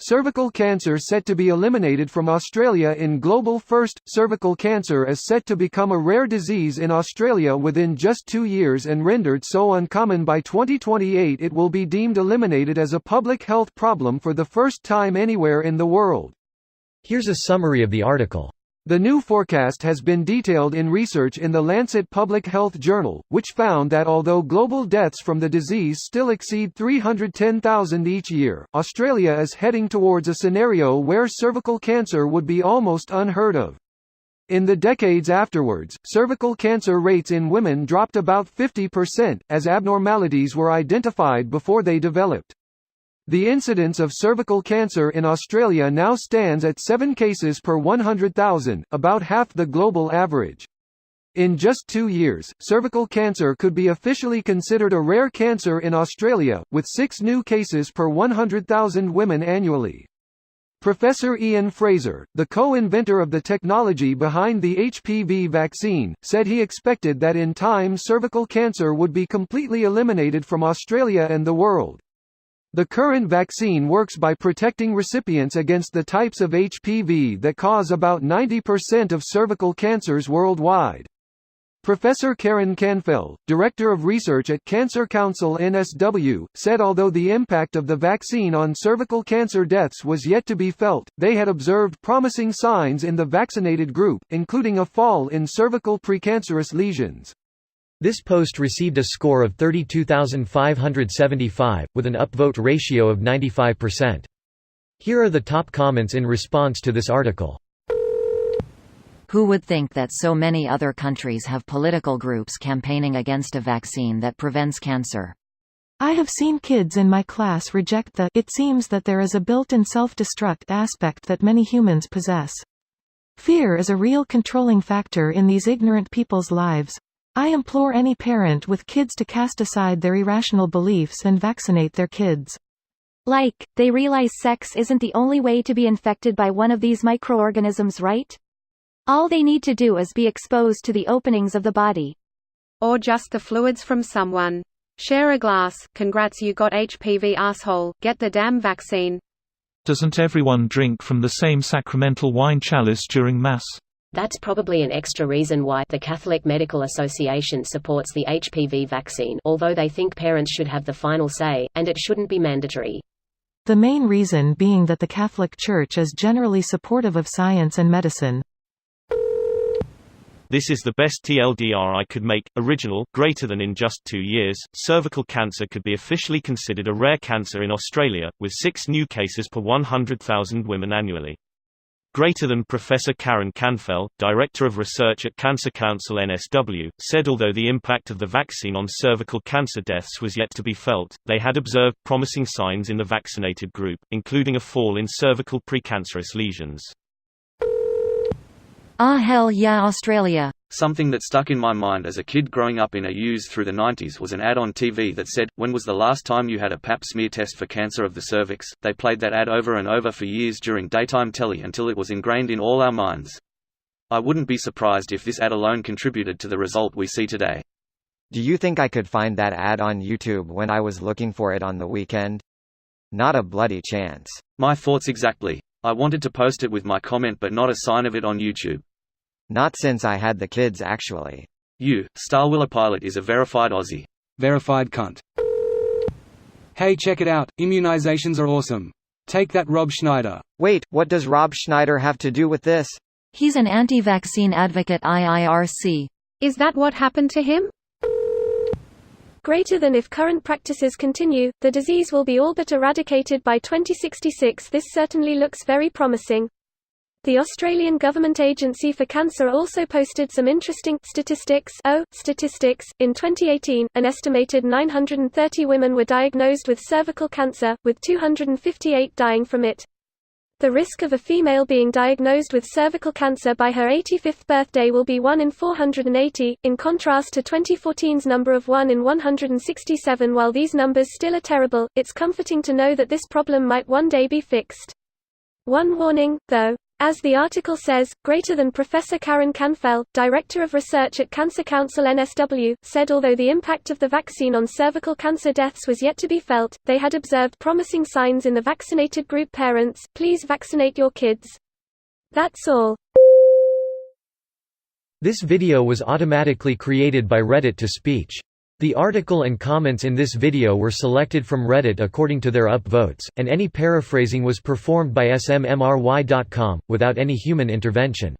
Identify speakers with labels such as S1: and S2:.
S1: Cervical cancer set to be eliminated from Australia in global first. Cervical cancer is set to become a rare disease in Australia within just 2 years and rendered so uncommon by 2028 it will be deemed eliminated as a public health problem for the first time anywhere in the world.
S2: Here's a summary of the article.
S1: The new forecast has been detailed in research in the Lancet Public Health Journal, which found that although global deaths from the disease still exceed 310,000 each year, Australia is heading towards a scenario where cervical cancer would be almost unheard of. In the decades afterwards, cervical cancer rates in women dropped about 50%, as abnormalities were identified before they developed. The incidence of cervical cancer in Australia now stands at 7 cases per 100,000, about half the global average. In just 2 years, cervical cancer could be officially considered a rare cancer in Australia, with 6 new cases per 100,000 women annually. Professor Ian Fraser, the co-inventor of the technology behind the HPV vaccine, said he expected that in time cervical cancer would be completely eliminated from Australia and the world. The current vaccine works by protecting recipients against the types of HPV that cause about 90% of cervical cancers worldwide. Professor Karen Canfell, Director of Research at Cancer Council NSW, said although the impact of the vaccine on cervical cancer deaths was yet to be felt, they had observed promising signs in the vaccinated group, including a fall in cervical precancerous lesions.
S2: This post received a score of 32,575, with an upvote ratio of 95%. Here are the top comments in response to this article.
S3: Who would think that so many other countries have political groups campaigning against a vaccine that prevents cancer?
S4: I have seen kids in my class reject the "it seems that there is a built-in self-destruct" aspect that many humans possess. Fear is a real controlling factor in these ignorant people's lives. I implore any parent with kids to cast aside their irrational beliefs and vaccinate their kids.
S5: They realize sex isn't the only way to be infected by one of these microorganisms, right? All they need to do is be exposed to the openings of the body.
S6: Or just the fluids from someone. Share a glass. Congrats, you got HPV, asshole. Get the damn vaccine.
S7: Doesn't everyone drink from the same sacramental wine chalice during Mass?
S8: That's probably an extra reason why the Catholic Medical Association supports the HPV vaccine, although they think parents should have the final say, and it shouldn't be mandatory.
S4: The main reason being that the Catholic Church is generally supportive of science and medicine.
S9: This is the best TLDR I could make. Original, greater than in just 2 years, cervical cancer could be officially considered a rare cancer in Australia, with 6 new cases per 100,000 women annually. Greater than Professor Karen Canfell, Director of Research at Cancer Council NSW, said although the impact of the vaccine on cervical cancer deaths was yet to be felt, they had observed promising signs in the vaccinated group, including a fall in cervical precancerous lesions.
S3: Ah hell yeah, Australia.
S10: Something that stuck in my mind as a kid growing up in AUs through the 90s was an ad on TV that said, "When was the last time you had a pap smear test for cancer of the cervix?" They played that ad over and over for years during daytime telly until it was ingrained in all our minds. I wouldn't be surprised if this ad alone contributed to the result we see today.
S11: Do you think I could find that ad on YouTube when I was looking for it on the weekend? Not a bloody chance.
S10: My thoughts exactly. I wanted to post it with my comment but not a sign of it on YouTube.
S11: Not since I had the kids actually.
S10: You, Starwiller Pilot is a verified Aussie.
S12: Verified cunt. Hey, check it out, immunizations are awesome. Take that, Rob Schneider.
S11: Wait, what does Rob Schneider have to do with this?
S3: He's an anti-vaccine advocate IIRC.
S6: Is that what happened to him?
S5: Greater than if current practices continue, the disease will be all but eradicated by 2066. This certainly looks very promising. The Australian Government Agency for Cancer also posted some interesting statistics. In 2018, an estimated 930 women were diagnosed with cervical cancer, with 258 dying from it. The risk of a female being diagnosed with cervical cancer by her 85th birthday will be 1 in 480, in contrast to 2014's number of 1 in 167. While these numbers still are terrible, it's comforting to know that this problem might one day be fixed. One warning, though. As the article says, greater than Professor Karen Canfell, Director of Research at Cancer Council NSW, said although the impact of the vaccine on cervical cancer deaths was yet to be felt, they had observed promising signs in the vaccinated group. Parents, please vaccinate your kids. That's all.
S2: This video was automatically created by Reddit to speech. The article and comments in this video were selected from Reddit according to their upvotes, and any paraphrasing was performed by SMMRY.com, without any human intervention.